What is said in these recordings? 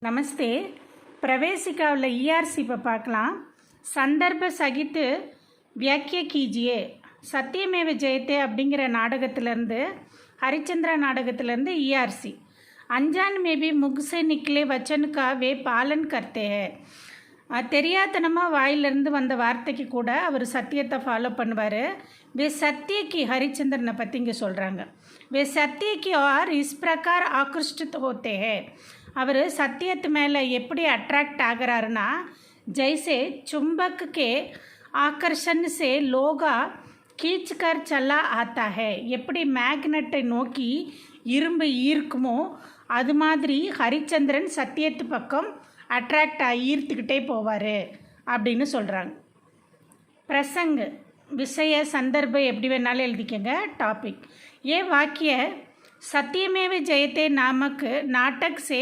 நமஸ்தே. பிரவேசிக்காவில் ERC இப்போ பார்க்கலாம். சந்தர்ப்ப சகித்து வியாக்கிய கீஜியே. சத்தியமேவ ஜெயத்தே அப்படிங்கிற நாடகத்திலேருந்து, ஹரிச்சந்திரா நாடகத்திலேருந்து ईआरसी. அஞ்சான் மேபி முக்ஸே நிக்கலே வச்சனுக்கா வே பாலன் கர்த்தே. தெரியாதனமாக வாயிலிருந்து வந்த வார்த்தைக்கு கூட அவர் சத்தியத்தை ஃபாலோ பண்ணுவார். வே சத்தியக்கு ஹரிச்சந்திரனை பற்றி இங்கே சொல்கிறாங்க. வே சத்தியக்கு ஆர் இஸ் பிரகார் ஆக்ருஷ்டித் ஹோத்தே. அவர் சத்தியத்து மேலே எப்படி அட்ராக்ட் ஆகிறாருன்னா, ஜெய்சே चुंबक के आकर्षण से लोगा खींच कर चला आता है. எப்படி மேக்னெட்டை நோக்கி இரும்பு ஈர்க்குமோ அது மாதிரி ஹரிச்சந்திரன் சத்தியத்து பக்கம் அட்ராக்ட் ஈர்த்துக்கிட்டே போவார் அப்படின்னு சொல்கிறாங்க. பிரசங்க விஷய சந்தர்ப்பம் எப்படி வேணாலும் எழுதிக்கங்க. டாபிக் ये वाक्य सत्यमेव जयते नामक नाटक से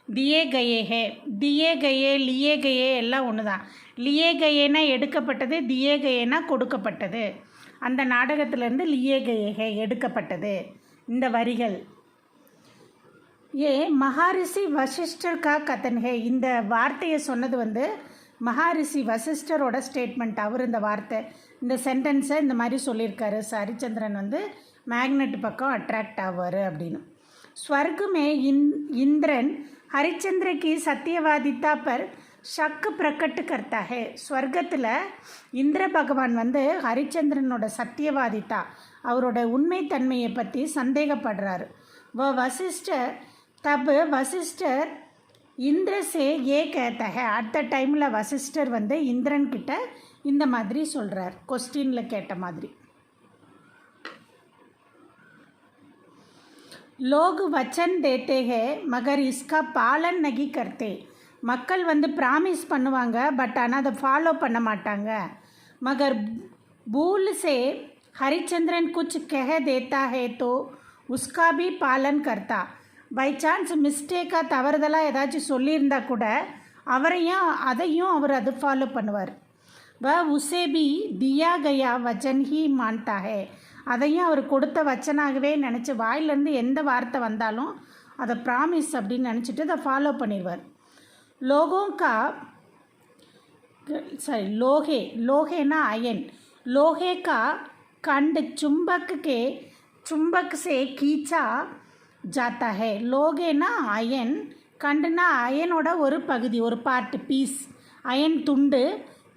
दिए गए हैं. दिए गए लिए गए எல்லாம் ஒன்று தான். லியே கயேனா எடுக்கப்பட்டது, தியே கயேனா கொடுக்கப்பட்டது. அந்த நாடகத்திலேருந்து லியே கயே எடுக்கப்பட்டது இந்த வரிகள். ஏ மகாரிஷி வசிஷ்டர் கா கதன் ஹே. இந்த வார்த்தையை சொன்னது மகாரிஷி வசிஷ்டரோட ஸ்டேட்மெண்ட். அவர் இந்த வார்த்தை, இந்த சென்டென்ஸை இந்த மாதிரி சொல்லியிருக்காரு. ஹரிச்சந்திரன் மேக்னெட் பக்கம் அட்ராக்ட் ஆவார் அப்படின்னு. स्वर्ग में इंद्रन हरिचंद्र की सत्यवादिता पर शक प्रकट करता है. स्वर्गத்தில் இந்திர பகவான் ஹரிச்சந்திரனோட சத்தியவாதித்தா, அவரோட உண்மைத்தன்மையை பற்றி சந்தேகப்படுறாரு. வசிஷ்டர் தப் வசிஷ்டர் இந்திர சே ஏ कहता है. அடுத்த டைமில் வசிஷ்டர் இந்திரன் கிட்ட இந்த மாதிரி சொல்கிறார், கொஸ்டினில் கேட்ட மாதிரி. लोग वचन देते हैं मगर इसका पालन नहीं करते. மக்கள் ப்ராமிஸ் பண்ணுவாங்க, பட் ஆனால் அதை ஃபாலோ பண்ண மாட்டாங்க. मगर भूल से हरिचंद्रन कुछ कह देता है तो उसका भी पालन करता. பை சான்ஸ் மிஸ்டேக்காக தவறுதலாக ஏதாச்சும் சொல்லியிருந்தா கூட அதையும் அவர் அது ஃபாலோ பண்ணுவார். உசே பி தியா கயா வச்சன் ஹி மான்தா ஹே. அதையும் அவர் கொடுத்த வச்சனாகவே நினச்சி, வாயிலேருந்து எந்த வார்த்தை வந்தாலும் அதை ப்ராமிஸ் அப்படின்னு நினச்சிட்டு அதை ஃபாலோ பண்ணிடுவார். லோகோங்கா லோகே, லோகேனா அயன். லோகே கா கண்டு चुंबक से खींचा जाता है. லோகேனா அயன், கண்டுனா அயனோட ஒரு பகுதி, ஒரு பார்ட், பீஸ், அயன் துண்டு.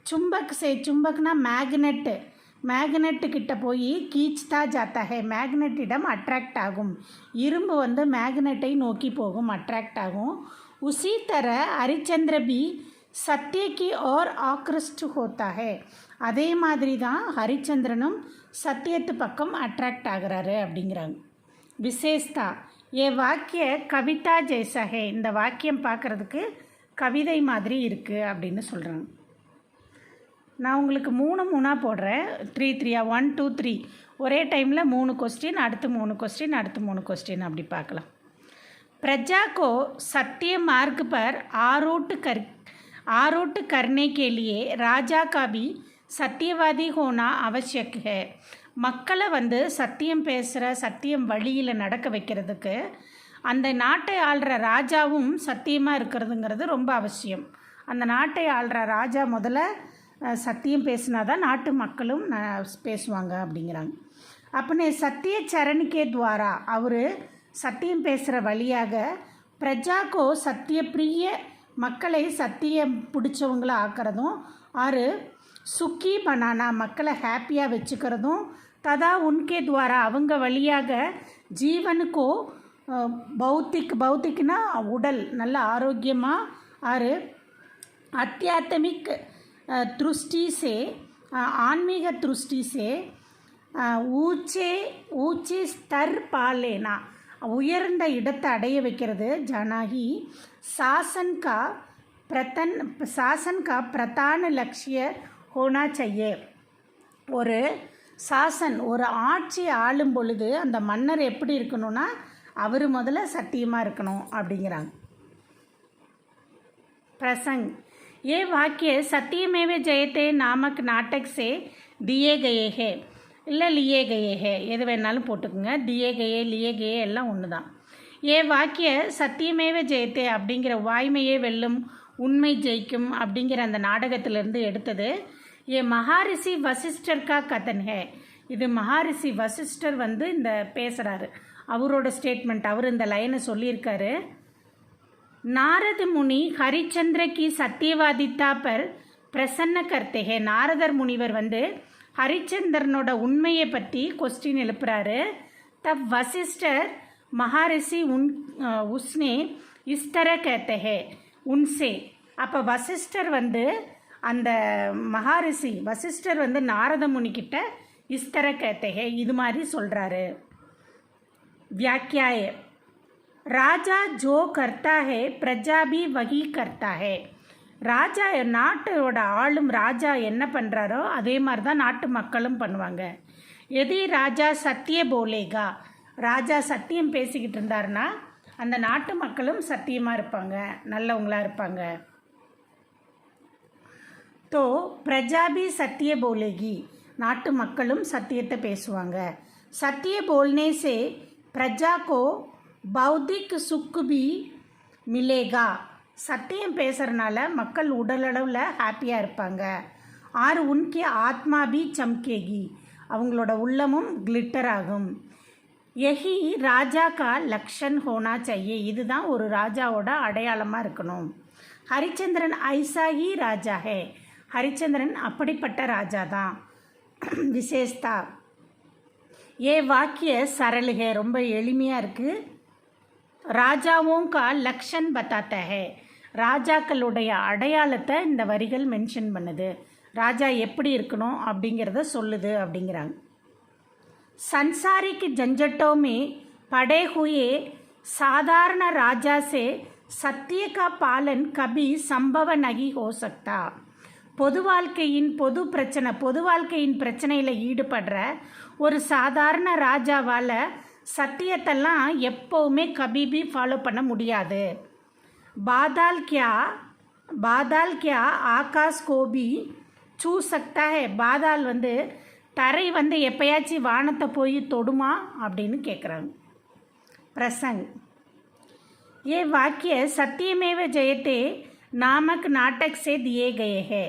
சும்பக்னா மேக்னெட்டு கிட்ட போய் கீச்தா ஜாத்தா ஹே, மேக்னெட்டிடம் அட்ராக்ட் ஆகும். இரும்பு மேக்னெட்டை நோக்கி போகும், அட்ராக்ட் ஆகும். உசி தர ஹரிச்சந்திர பி சத்தியக்கு ஓர் ஆக்ருஷ்ட் ஹோத்தா ஹே. அதே மாதிரி தான் ஹரிச்சந்திரனும் சத்தியத்து பக்கம் அட்ராக்ட் ஆகிறாரு அப்படிங்கிறாங்க. விசேஷ்தா ஏ வாக்கிய கவிதா ஜெய்சா ஹே. இந்த வாக்கியம் பார்க்குறதுக்கு கவிதை மாதிரி இருக்குது அப்படின்னு சொல்கிறாங்க. நான் உங்களுக்கு 3 போடுறேன், 3 1 2 3 ஒரே டைமில் 3 கொஸ்டின், அடுத்து 3 கொஸ்டின், அடுத்து 3 கொஸ்டின், அப்படி பார்க்கலாம். प्रजा को सत्य मार्ग पर आरूढ़ करने के लिए राजा का भी सत्यवादी होना आवश्यक है. மக்களை சத்தியம் பேசுகிற, சத்தியம் வழியில் நடக்க வைக்கிறதுக்கு அந்த நாட்டை ஆள்ற ராஜாவும் சத்தியமாக இருக்கிறதுங்கிறது ரொம்ப அவசியம். அந்த நாட்டை ஆள்ற ராஜா முதல்ல சத்தியம் பேசினா தான் நாட்டு மக்களும் பேசுவாங்க அப்படிங்கிறாங்க. அப்பனே சத்திய சரணிக்கே துவாரா, அவர் சத்தியம் பேசுகிற வழியாக பிரஜாக்கோ சத்திய பிரிய, மக்களை சத்தியம் பிடிச்சவங்கள ஆக்கிறதும், ஆறு சுக்கி பனானா, மக்களை ஹாப்பியாக வச்சுக்கிறதும், ததா உன்கே துவாரா, அவங்க வழியாக ஜீவனுக்கோ பௌத்திக்னா உடல் நல்ல ஆரோக்கியமாக, ஆறு அத்தியாத்மிக் दृष्टि से, आन्मीக दृष्टि से ऊंचे स्तर पालेना, உயர்ந்த இடத்தை அடைய வைக்கிறது. ஜனாகி சாசன் கா பிரதான லட்சிய ஹோனா செய்ய. ஒரு சாசன், ஒரு ஆட்சி ஆளும் பொழுது அந்த மன்னர் எப்படி இருக்கணும்னா, அவர் முதல்ல சத்தியமாக இருக்கணும் அப்படிங்கிறாங்க. பிரசங் ये वाक्य सत्यमेव जयते नामक नाटक से दिए गए हैं. இல்லை லியே கயே ஹே, எது வேணாலும் போட்டுக்குங்க. தியே கயே லியே கயே எல்லாம் ஒன்று தான். ஏ வாக்கிய சத்தியமேவ ஜெயத்தே அப்படிங்கிற வாய்மையே வெல்லும் உண்மை ஜெயிக்கும் அப்படிங்கிற அந்த நாடகத்திலிருந்து எடுத்தது. ஏ மகாரிஷி வசிஷ்டர் கா கதன் ஹே. இது மகாரிஷி வசிஷ்டர் வந்து இந்த பேசுகிறாரு, அவரோட ஸ்டேட்மெண்ட். அவர் இந்த லைனை சொல்லியிருக்காரு. நாரத முனி ஹரிச்சந்திர கி சத்தியவாதித்தா பர் பிரசன்ன கர்த்தே ஹே. நாரதர் முனிவர் வந்து ஹரிச்சந்திரனோட உண்மையை பற்றி கொஸ்டின் எழுப்புறாரு. தப் வசிஷ்டர் மகாரிஷி உஸ்னே இஸ்தர कहते हैं உன்சே. அப்போ வசிஷ்டர் வந்து அந்த மகாரிஷி வசிஷ்டர் வந்து நாரத முனிக்கிட்ட இஸ்தர कहते हैं இது மாதிரி சொல்கிறாரு. व्याख्याय राजा जो करता है प्रजा भी वही करता है. ராஜா நாட்டோட ஆளும் ராஜா என்ன பண்ணுறாரோ அதே மாதிரி தான் நாட்டு மக்களும் பண்ணுவாங்க. எதி ராஜா சத்திய போலேகா, ராஜா சத்தியம் பேசிக்கிட்டு இருந்தாருன்னா அந்த நாட்டு மக்களும் சத்தியமாக இருப்பாங்க, நல்லவங்களாக இருப்பாங்க. தோ பிரஜா பி சத்திய போலேகி, நாட்டு மக்களும் சத்தியத்தை பேசுவாங்க. சத்திய போல்னே சே பிரஜா கோ பௌத்திக் சுக் பி மிலேகா, சத்தியம் பேசுகிறனால மக்கள் உடலளவில் ஹாப்பியாக இருப்பாங்க. ஆறு உன்கி ஆத்மா பி சம்கேகி, அவங்களோட உள்ளமும் கிளிட்டர் ஆகும். யஹி ராஜா கா லக்ஷன் ஹோனா चाहिए, இதுதான் ஒரு ராஜாவோட அடையாளமாக இருக்கணும். ஹரிச்சந்திரன் ஐசா ஹி ராஜா ஹே, ஹரிச்சந்திரன் அப்படிப்பட்ட ராஜா தான். விசேஷதா ஏ வாக்கிய சரல் ஹே, ரொம்ப எளிமையாக இருக்குது. ராஜாவும் கா லக்ஷன் பத்தாத்த ஹே, ராஜாக்களுடைய அடையாளத்தை இந்த வரிகள் மென்ஷன் பண்ணுது. ராஜா எப்படி இருக்கணும் அப்படிங்கிறத சொல்லுது அப்படிங்கிறாங்க. संसारिक झंझटों में पड़े हुए साधारण राजा से सत्य का पालन कभी संभव नहीं हो सकता. பொது வாழ்க்கையின் பிரச்சனையில் ஈடுபடுற ஒரு சாதாரண ராஜாவால் சத்தியத்தெல்லாம் எப்போவுமே கபிபி ஃபாலோ பண்ண முடியாது. பாதால் கியா ஆகாஷ் கோபி சூ சக்தா ஹே, பாதால் வந்து தரை வந்து எப்பயாச்சும் வானத்தை போய் தொடுமா அப்படின்னு கேட்குறாங்க. பிரசங் ஏ வாக்கிய சத்தியமேவ ஜெயத்தே நாமக் நாடக் சே தியே கயே ஹே,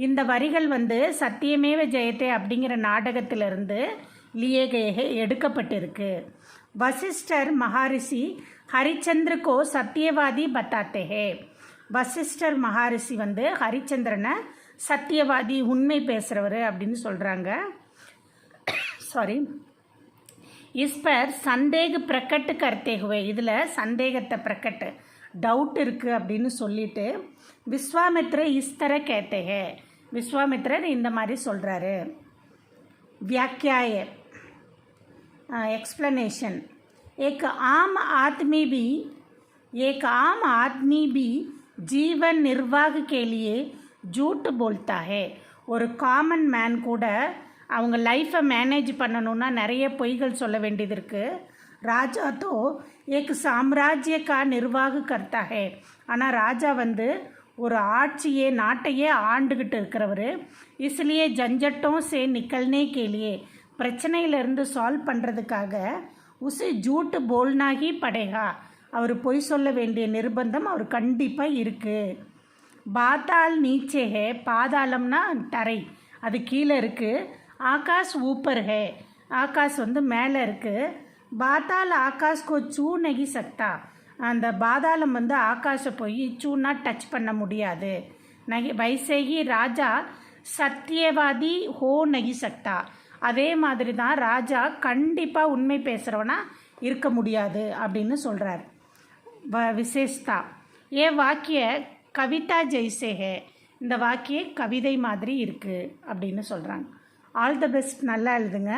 இந்த வரிகள் வந்து சத்தியமேவ ஜெயத்தே அப்படிங்கிற நாடகத்திலிருந்து லியே கயே ஹே எடுக்கப்பட்டிருக்கு. வசிஷ்டர் மகாரிஷி ஹரிச்சந்திர கோ சத்தியவாதி பத்தாத்தே ஹே, வசிஷ்டர் மகாரிஷி வந்து ஹரிச்சந்திரனை சத்தியவாதி உண்மை பேசுகிறவர் அப்படின்னு சொல்கிறாங்க. சாரி, இஸ் பர் சந்தேக பிரகட் கர்த்தே ஹுவே, இதில் சந்தேகத்தை பிரகட் டவுட் இருக்குது அப்படின்னு சொல்லிட்டு விஸ்வாமித்ர இஸ்தர கேத்தே ஹே, விஸ்வாமித்ரர் இந்த மாதிரி சொல்கிறாரு. व्याख्याय एक्सप्लेनेशन एक आम आदमी भी जीवन निर्वाह के लिए झूठ बोलता है. ஒரு காமன் மேன் கூட அவங்க லைஃப்பை மேனேஜ் பண்ணணுன்னா நிறைய பொய்கள் சொல்ல வேண்டியது இருக்குது. ராஜா தோ ஏக் சாம்ராஜ்ய கா நிர்வாக கர்த்தா ஹே, ஆனால் ராஜா வந்து ஒரு ஆட்சியே நாட்டையே ஆண்டுகிட்டு இருக்கிறவர். इसलिए झंझटों से निकलने के लिए, பிரச்சனையிலேருந்து சால்வ் பண்ணுறதுக்காக உசே ஜூட் போல்னா ஹி படேகா, அவர் பொய் சொல்ல வேண்டிய நிர்பந்தம் அவர் கண்டிப்பாக இருக்குது. பாதாள் நீச்சே ஹே, பாதாளம்னா தரை, அது கீழே இருக்குது. ஆகாஷ் ஊப்பர் ஹே, ஆகாஷ் வந்து மேலே இருக்குது. பாதாள் ஆகாஷ் கோ சூ நகி சக்தா, அந்த பாதாளம் வந்து ஆகாஷை போய் சூன்னா டச் பண்ண முடியாது. நகி வைசேகி ராஜா சத்தியவாதி ஹோ நகி சக்தா, அதே மாதிரி தான் ராஜா கண்டிப்பாக உண்மை பேசுகிறவனா இருக்க முடியாது அப்படின்னு சொல்கிறார். விசேஷதா ஏ வாக்கிய கவிதா ஜெய்சே ஹே, இந்த வாக்கிய கவிதை மாதிரி இருக்குது அப்படின்னு சொல்கிறாங்க. ஆல் த பெஸ்ட், நல்லா எழுதுங்க.